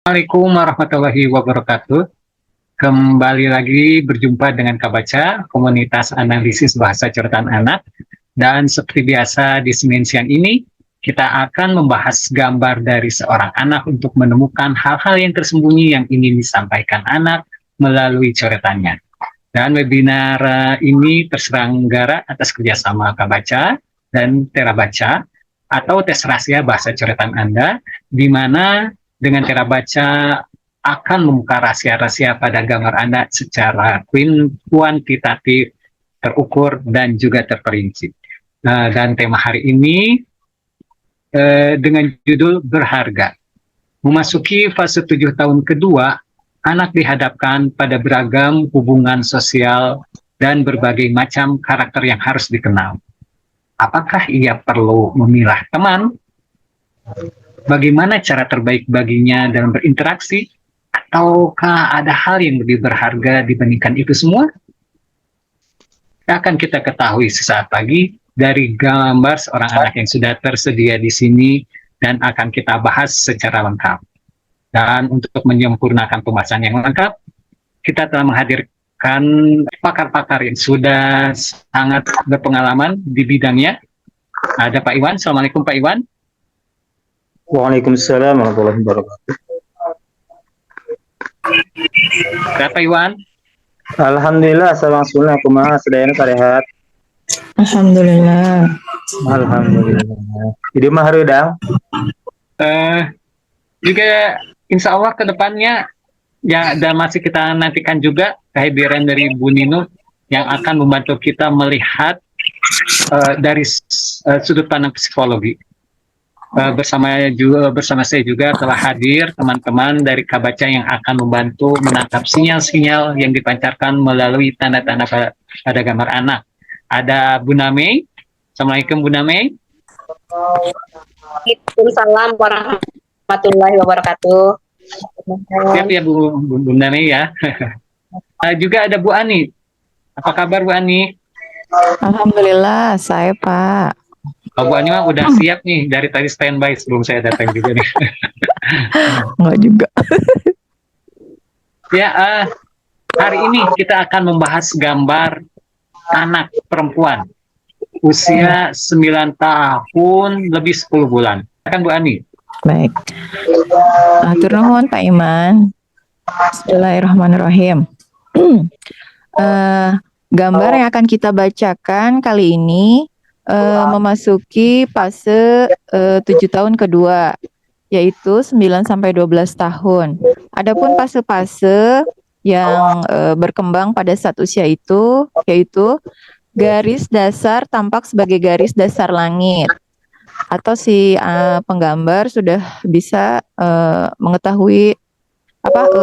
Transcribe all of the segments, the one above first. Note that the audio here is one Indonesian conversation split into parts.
Assalamualaikum warahmatullahi wabarakatuh. Kembali lagi berjumpa dengan Kabaca, komunitas analisis bahasa catatan anak. Dan seperti biasa di Senin siang ini, kita akan membahas gambar dari seorang anak untuk menemukan hal-hal yang tersembunyi yang ingin disampaikan anak melalui coretannya. Dan webinar ini terselenggara atas kerjasama Kabaca dan Terabaca atau tes rahasia bahasa coretan Anda, di mana dengan Terabaca akan membuka rahasia-rahasia pada gambar Anda secara kuantitatif, terukur, dan juga terperinci. Dan tema hari ini dengan judul Berharga. Memasuki fase 7 tahun kedua, anak dihadapkan pada beragam hubungan sosial dan berbagai macam karakter yang harus dikenal. Apakah ia perlu memilah teman? Bagaimana cara terbaik baginya dalam berinteraksi? Ataukah ada hal yang lebih berharga dibandingkan itu semua? Akan kita ketahui sesaat lagi dari gambar seorang anak yang sudah tersedia di sini dan akan kita bahas secara lengkap. Dan untuk menyempurnakan pembahasan yang lengkap, kita telah menghadirkan pakar-pakar yang sudah sangat berpengalaman di bidangnya. Ada Pak Iwan. Assalamualaikum Pak Iwan. Waalaikumsalam warahmatullahi wabarakatuh. Ada Pak Iwan. Alhamdulillah, salam sunnah kumaha sedayana karehat. Alhamdulillah. Alhamdulillah. Jadi mah hareudang. Juga insya Allah ke depannya ya, dan masih kita nantikan juga kehadiran dari Bu Nino yang akan membantu kita melihat dari sudut pandang psikologi. Bersama saya juga telah hadir teman-teman dari Kabaca yang akan membantu menangkap sinyal-sinyal yang dipancarkan melalui tanda-tanda pada gambar anak. Ada Bu Namei. Assalamualaikum Bu Namei. Waalaikumsalam warahmatullahi wabarakatuh. Siap ya Bu Namei ya. Juga ada Bu Ani. Apa kabar Bu Ani? Alhamdulillah, saya Pak. Bu Ani mah udah siap nih dari tadi standby sebelum saya datang juga nih. Enggak juga. Ya, hari ini kita akan membahas gambar anak perempuan usia 9 tahun lebih 10 bulan. Kan Bu Ani? Baik. Atur nuhun Pak Iman. Bismillahirrahmanirrahim. Gambar yang akan kita bacakan kali ini memasuki fase 7 tahun kedua, yaitu 9 sampai 12 tahun. Adapun fase-fase yang berkembang pada saat usia itu, yaitu garis dasar tampak sebagai garis dasar langit, atau si penggambar sudah bisa mengetahui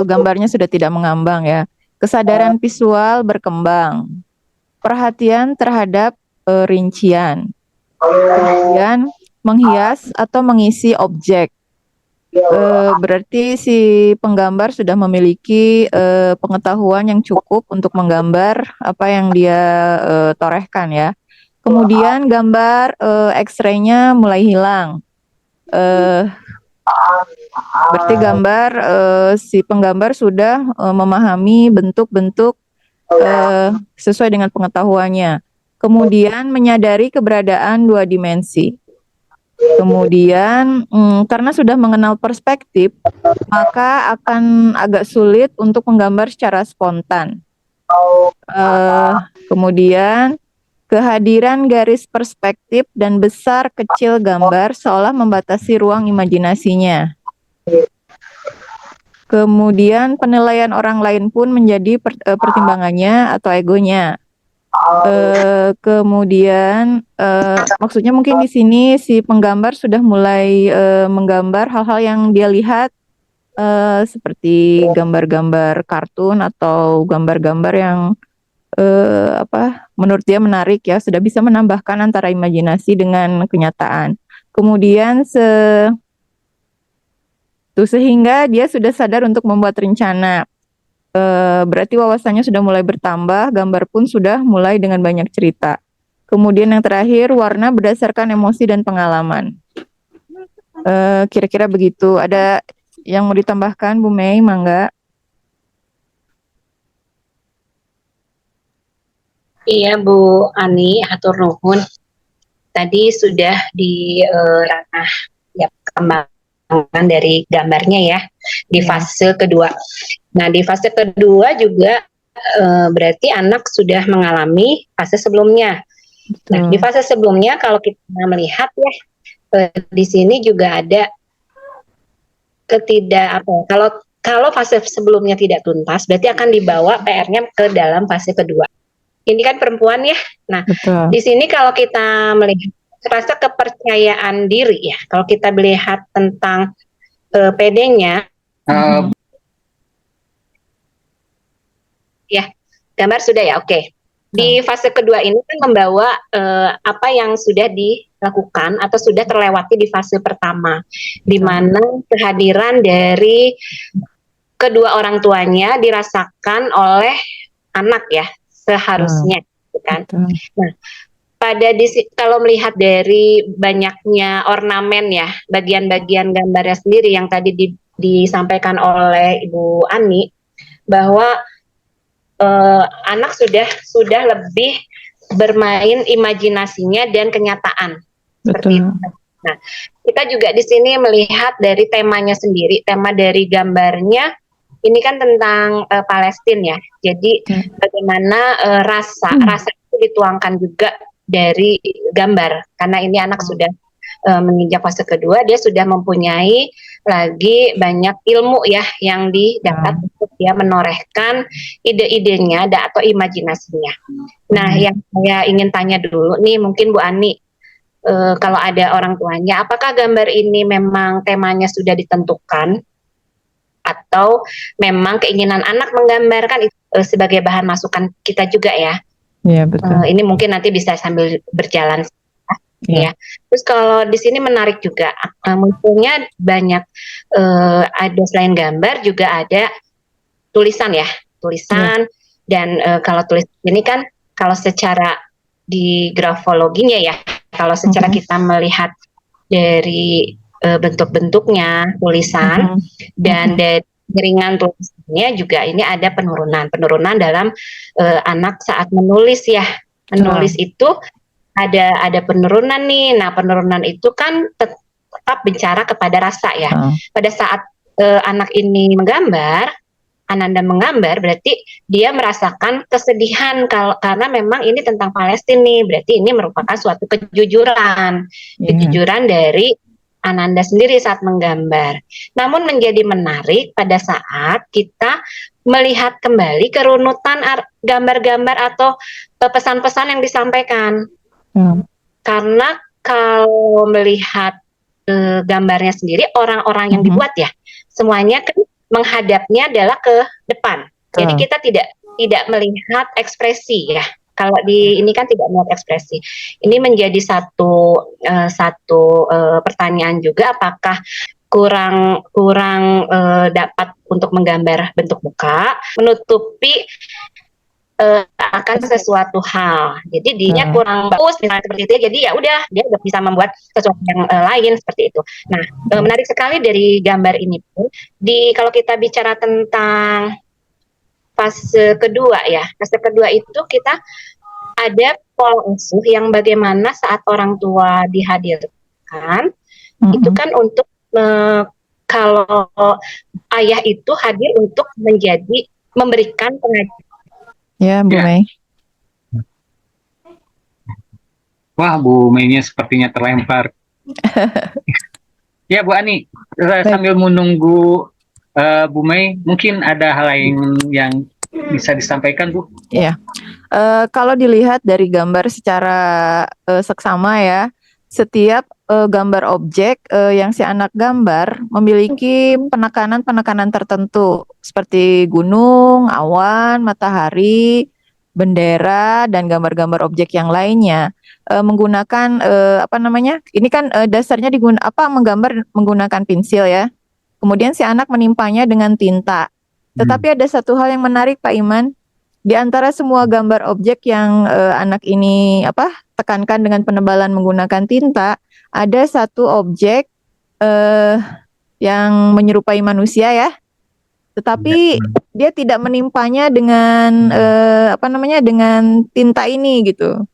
gambarnya sudah tidak mengambang ya. Kesadaran visual berkembang, perhatian terhadap rincian, kemudian menghias atau mengisi objek. Berarti si penggambar sudah memiliki pengetahuan yang cukup untuk menggambar apa yang dia torehkan ya. Kemudian gambar X-ray-nya mulai hilang. Berarti gambar si penggambar sudah memahami bentuk-bentuk sesuai dengan pengetahuannya. Kemudian menyadari keberadaan 2 dimensi. Kemudian karena sudah mengenal perspektif, maka akan agak sulit untuk menggambar secara spontan. Kemudian kehadiran garis perspektif dan besar kecil gambar seolah membatasi ruang imajinasinya. Kemudian penilaian orang lain pun menjadi pertimbangannya atau egonya. Kemudian maksudnya mungkin di sini si penggambar sudah mulai menggambar hal-hal yang dia lihat seperti gambar-gambar kartun atau gambar-gambar yang menurut dia menarik ya, sudah bisa menambahkan antara imajinasi dengan kenyataan. Kemudian sehingga dia sudah sadar untuk membuat rencana. Berarti wawasannya sudah mulai bertambah, gambar pun sudah mulai dengan banyak cerita. Kemudian yang terakhir, warna berdasarkan emosi dan pengalaman. Kira-kira begitu. Ada yang mau ditambahkan Bu Mei, mangga. Iya Bu Ani, atur nuhun. Tadi sudah di ranah ya perkembangan dari gambarnya ya di Ya. fase kedua. Nah di fase kedua juga berarti anak sudah mengalami fase sebelumnya. Nah di Betul. fase sebelumnya kalau kita melihat ya di sini juga ada kalau fase sebelumnya tidak tuntas berarti akan dibawa PR-nya ke dalam fase kedua. Ini kan perempuan ya. Nah, Betul. di sini kalau kita melihat rasa kepercayaan diri ya, kalau kita melihat tentang PD-nya, ya gambar sudah ya, oke. Di fase kedua ini kan membawa apa yang sudah dilakukan atau sudah terlewati di fase pertama, di mana kehadiran dari kedua orang tuanya dirasakan oleh anak ya, seharusnya, kan? Nah, kalau melihat dari banyaknya ornamen ya, bagian-bagian gambarnya sendiri yang tadi disampaikan oleh Ibu Ani, bahwa anak sudah lebih bermain imajinasinya dan kenyataan. Seperti itu. Nah, kita juga di sini melihat dari temanya sendiri, tema dari gambarnya ini kan tentang Palestina ya. Jadi bagaimana rasa itu dituangkan juga dari gambar. Karena ini anak sudah menginjak fase kedua, dia sudah mempunyai lagi banyak ilmu ya yang didapat untuk dia menorehkan ide-idenya atau imajinasinya. Nah, yang saya ingin tanya dulu nih, mungkin Bu Ani, kalau ada orang tuanya, apakah gambar ini memang temanya sudah ditentukan? Atau memang keinginan anak menggambarkan itu sebagai bahan masukan kita juga ya. Iya, betul. Ini mungkin nanti bisa sambil berjalan ya. Terus kalau di sini menarik juga munculnya banyak ada selain gambar juga ada tulisan ya, tulisan dan kalau tulis ini kan kalau secara di grafologinya ya, kalau secara kita melihat dari bentuk-bentuknya tulisan dan dari ringan tulisannya juga ini ada penurunan dalam anak saat menulis ya. Menulis itu ada penurunan nih. Nah, penurunan itu kan tetap bicara kepada rasa ya. Pada saat anak ini menggambar, Ananda menggambar berarti dia merasakan kesedihan karena memang ini tentang Palestina nih. Berarti ini merupakan suatu kejujuran. Kejujuran dari Ananda sendiri saat menggambar. Namun menjadi menarik pada saat kita melihat kembali kerunutan gambar-gambar atau pesan-pesan yang disampaikan. Karena kalau melihat gambarnya sendiri, orang-orang yang dibuat ya, semuanya kan menghadapnya adalah ke depan. Jadi kita tidak melihat ekspresi ya. Kalau di ini kan tidak melihat ekspresi. Ini menjadi satu pertanyaan juga, apakah kurang dapat untuk menggambar bentuk muka, menutupi akan sesuatu hal. Jadi dia kurang bagus misalnya seperti itu. Jadi ya udah dia udah bisa membuat sesuatu yang lain seperti itu. Nah, menarik sekali dari gambar ini pun kalau kita bicara tentang fase kedua ya. Fase kedua itu kita ada pola asuh yang bagaimana saat orang tua dihadirkan itu kan untuk kalau ayah itu hadir untuk memberikan pengajaran. Ya, Bu Mei. Wah, Bu Mei-nya sepertinya terlempar. Ya, Bu Ani, sambil menunggu Bu Mei, mungkin ada hal lain yang bisa disampaikan, Bu? Iya. Kalau dilihat dari gambar secara seksama ya, setiap gambar objek yang si anak gambar memiliki penekanan-penekanan tertentu seperti gunung, awan, matahari, bendera dan gambar-gambar objek yang lainnya menggunakan apa namanya? Ini kan dasarnya menggambar menggunakan pensil ya. Kemudian si anak menimpanya dengan tinta. Tetapi ada satu hal yang menarik Pak Iman. Di antara semua gambar objek yang anak ini tekankan dengan penebalan menggunakan tinta, ada satu objek yang menyerupai manusia ya. Tetapi dia tidak menimpanya dengan dengan tinta ini gitu.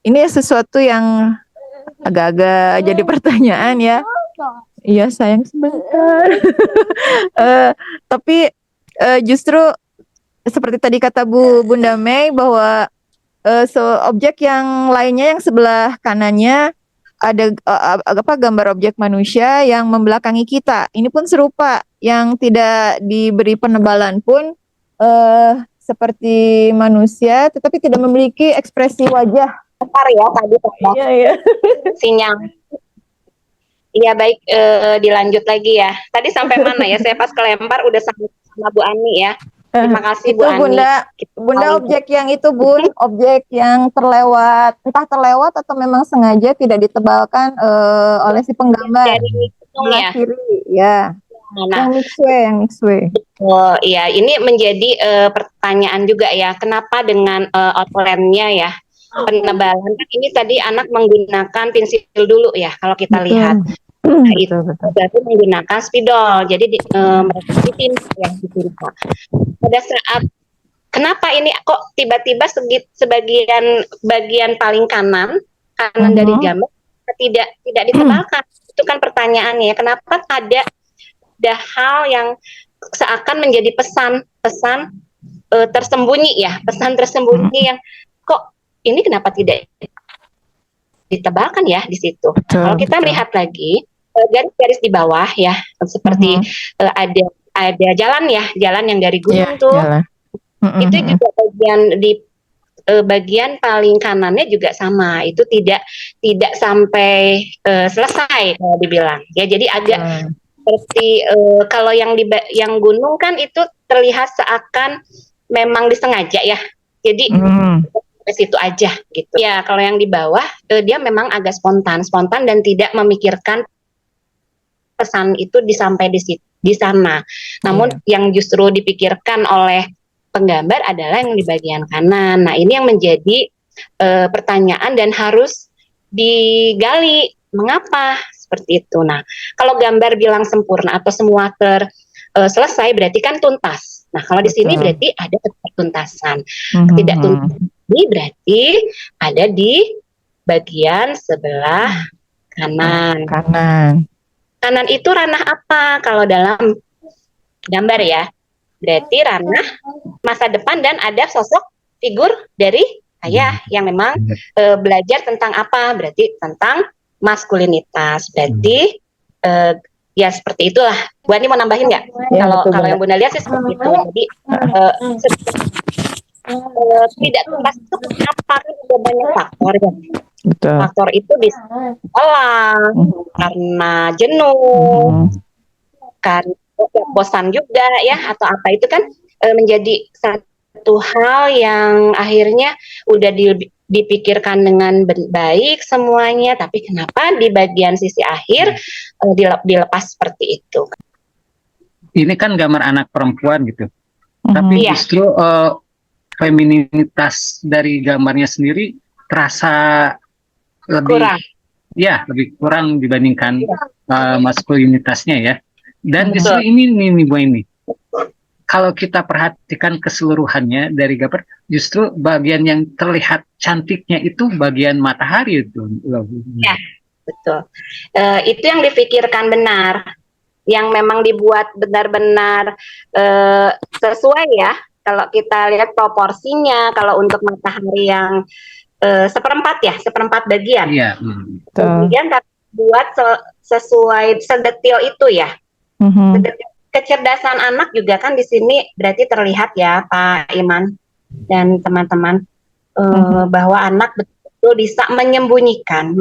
Ini sesuatu yang agak-agak jadi pertanyaan ya. Iya sayang sebentar. Tapi justru seperti tadi kata Bunda Mei bahwa objek yang lainnya yang sebelah kanannya ada gambar objek manusia yang membelakangi kita. Ini pun serupa, yang tidak diberi penebalan pun seperti manusia, tetapi tidak memiliki ekspresi wajah. Bentar ya tadi Iya, iya. sinyal. Iya baik, dilanjut lagi ya. Tadi sampai mana ya? Saya pas kelempar udah sama Bu Ani ya. Terima kasih Itu Bu Ani. Bunda objek yang itu Bun, objek yang terlewat, entah terlewat atau memang sengaja tidak ditebalkan oleh si penggambar. Dari gunung Sebelah ya. kiri, ya. Nah, yang mixway. oh iya, ini menjadi pertanyaan juga ya. Kenapa dengan outline-nya ya? Penebalan ini tadi anak menggunakan pensil dulu ya kalau kita Betul. lihat. Nah, itu Betul. berarti menggunakan spidol. Jadi mereka ditinta ya ditinta. Pada saat kenapa ini kok tiba-tiba bagian paling kanan dari gambar tidak ditebalkan? Itu kan pertanyaannya ya. Kenapa ada hal yang seakan menjadi pesan tersembunyi ya, pesan tersembunyi yang kok ini kenapa tidak ditebalkan ya di situ. Kalau kita melihat lagi garis-garis di bawah ya, seperti ada jalan yang dari gunung tuh. Itu juga bagian paling kanannya juga sama. Itu tidak sampai selesai kalau dibilang. Ya, jadi agak seperti kalau yang gunung kan itu terlihat seakan memang disengaja ya. Jadi ke situ aja gitu. Ya, kalau yang di bawah dia memang agak spontan dan tidak memikirkan pesan itu sampai di sana. Namun yang justru dipikirkan oleh penggambar adalah yang di bagian kanan. Nah, ini yang menjadi pertanyaan dan harus digali mengapa seperti itu. Nah, kalau gambar bilang sempurna atau semua selesai berarti kan tuntas. Nah, kalau di sini berarti ada ketuntasan. Tidak tuntas ini berarti ada di bagian sebelah kanan. Kanan itu ranah apa kalau dalam gambar ya? Berarti ranah masa depan dan ada sosok figur dari ayah yang memang belajar tentang apa? Berarti tentang maskulinitas. Berarti ya seperti itulah. Bu Ani mau nambahin nggak? Ya, kalau yang Bunda lihat sih seperti itu. Jadi tidak tuntas itu apa? Kan ada banyak faktor ya. Betul. Faktor itu bisa karena jenuh, karena bosan juga ya, atau apa itu kan menjadi satu hal yang akhirnya udah dipikirkan dengan baik semuanya, tapi kenapa di bagian sisi akhir dilepas seperti itu? Ini kan gambar anak perempuan gitu, tapi justru feminitas dari gambarnya sendiri terasa lebih kurang dibandingkan maskulinitasnya ya. Dan justru ini Bu ini. Kalau kita perhatikan keseluruhannya dari gambar, justru bagian yang terlihat cantiknya itu bagian matahari itu. Ya, betul. Itu yang dipikirkan benar, yang memang dibuat benar-benar sesuai ya. Kalau kita lihat proporsinya, kalau untuk matahari yang seperempat bagian. Iya. Kemudian buat sesuai sedetil itu ya. Kecerdasan anak juga kan di sini berarti terlihat ya Pak Iman dan teman-teman bahwa anak betul-betul bisa menyembunyikan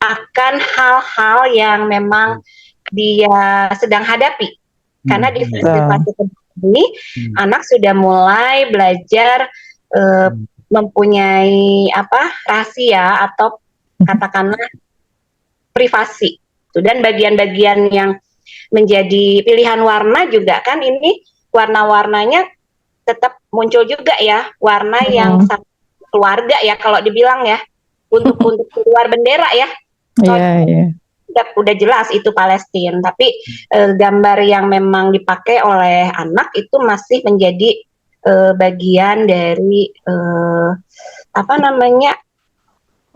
akan hal-hal yang memang dia sedang hadapi. Karena di fase ini anak sudah mulai belajar mempunyai rahasia atau katakanlah privasi. Dan bagian-bagian yang menjadi pilihan warna juga kan ini warna-warnanya tetap muncul juga ya, warna yang sangat keluarga ya kalau dibilang ya, untuk keluar bendera ya. udah jelas itu Palestina, tapi gambar yang memang dipakai oleh anak itu masih menjadi bagian dari apa namanya,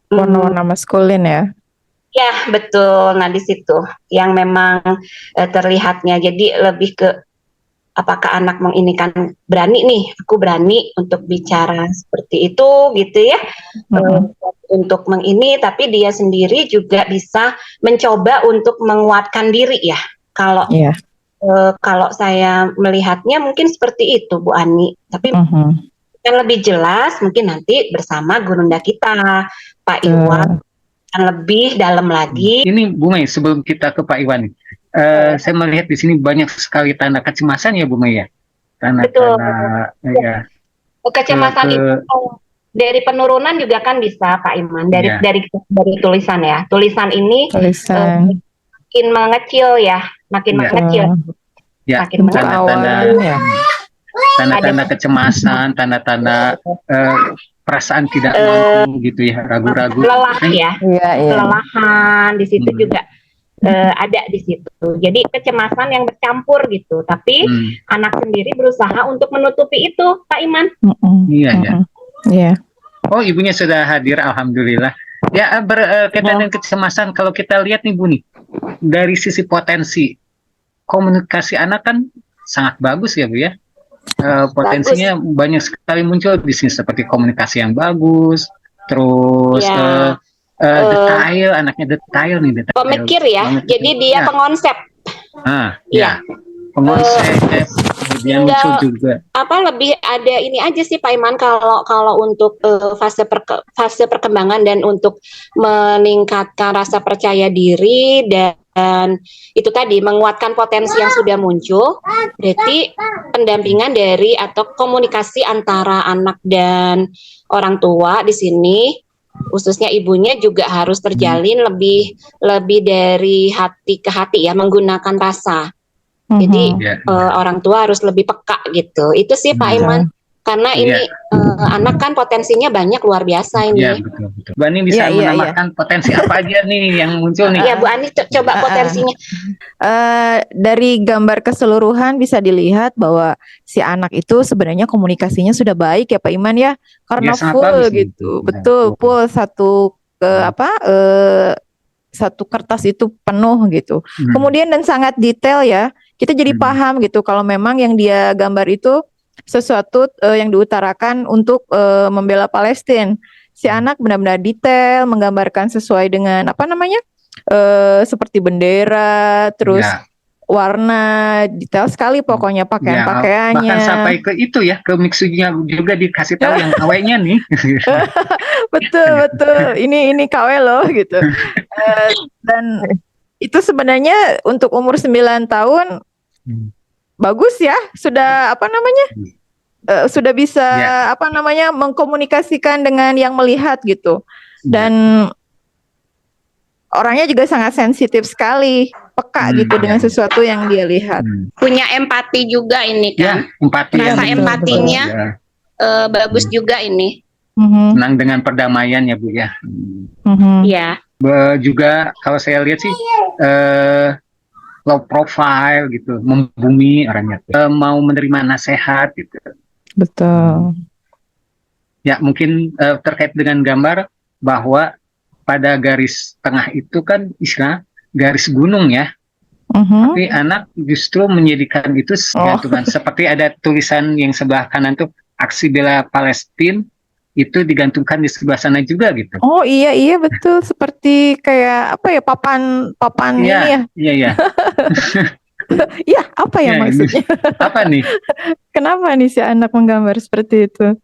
Warna-warna maskulin ya. ya betul. Nah di situ yang memang terlihatnya, jadi lebih ke apakah anak menginikan, berani nih, aku berani untuk bicara seperti itu gitu ya, untuk mengini, tapi dia sendiri juga bisa mencoba untuk menguatkan diri ya. Kalau Iya. kalau saya melihatnya mungkin seperti itu Bu Ani, tapi yang lebih jelas mungkin nanti bersama gurunda kita Pak Iwan akan lebih dalam lagi. Ini Bu Mei, sebelum kita ke Pak Iwan, saya melihat di sini banyak sekali tanda kecemasan ya Bu Mei ya. Tanda-tanda ya. Kecemasan itu dari penurunan juga kan bisa Pak Iman, dari tulisan ya. Tulisan ini makin mengecil ya, makin mengecil. Ya, makin tanda-tanda kecemasan, tanda-tanda perasaan tidak mampu gitu ya, ragu-ragu. Lelah ya, kelelahan di situ juga ada di situ. Jadi kecemasan yang bercampur gitu. Tapi anak sendiri berusaha untuk menutupi itu, Pak Iman. Iya. Oh, ibunya sudah hadir, alhamdulillah. Ya, berkaitan dengan kecemasan, kalau kita lihat nih Bu nih, dari sisi potensi komunikasi anak kan sangat bagus ya Bu ya. Potensinya banyak sekali muncul di sini, seperti komunikasi yang bagus, terus detail, anaknya detail nih, pemikir ya, jadi dia pengonsep. Pengonsep, kemudian muncul juga. Lebih ada ini aja sih Pak Iman, kalau untuk fase perkembangan dan untuk meningkatkan rasa percaya diri dan itu tadi menguatkan potensi yang sudah muncul, berarti pendampingan dari atau komunikasi antara anak dan orang tua di sini, khususnya ibunya juga harus terjalin lebih dari hati ke hati ya, menggunakan rasa. Jadi orang tua harus lebih peka gitu. Itu sih Pak Iman. Karena ini anak kan potensinya banyak, luar biasa ini. Iya, betul. Bu Ani bisa menambahkan potensi apa aja nih yang muncul nih? Iya Bu Ani, coba potensinya. Dari gambar keseluruhan bisa dilihat bahwa si anak itu sebenarnya komunikasinya sudah baik ya Pak Iman ya. Karena full gitu. Betul, full satu satu kertas itu penuh gitu. Kemudian dan sangat detail ya. Kita jadi paham gitu kalau memang yang dia gambar itu sesuatu yang diutarakan untuk membela Palestina. Si anak benar-benar detail menggambarkan sesuai dengan seperti bendera, terus warna, detail sekali pokoknya pakaian-pakaiannya. Bahkan sampai ke itu ya, ke mixunya juga dikasih tahu yang KW-nya nih. betul. Ini KW loh gitu. Dan itu sebenarnya untuk umur 9 tahun bagus ya, sudah sudah bisa mengkomunikasikan dengan yang melihat gitu. Dan orangnya juga sangat sensitif sekali, peka gitu dengan sesuatu yang dia lihat. Punya empati juga ini kan. Rasa empatinya bagus juga ini. Senang dengan perdamaian ya Bu ya. Iya. Juga kalau saya lihat sih low profile gitu, membumi orangnya, mau menerima nasihat gitu. Betul. Ya mungkin terkait dengan gambar bahwa pada garis tengah itu kan istilah garis gunung ya. Tapi anak justru menjadikan itu gantungan. Seperti ada tulisan yang sebelah kanan tuh, aksi bela Palestina, itu digantungkan di sebelah sana juga gitu. Oh iya betul, seperti kayak papan ini ya. Iya. Ya, apa ya maksudnya? Apa nih? Kenapa nih si anak menggambar seperti itu?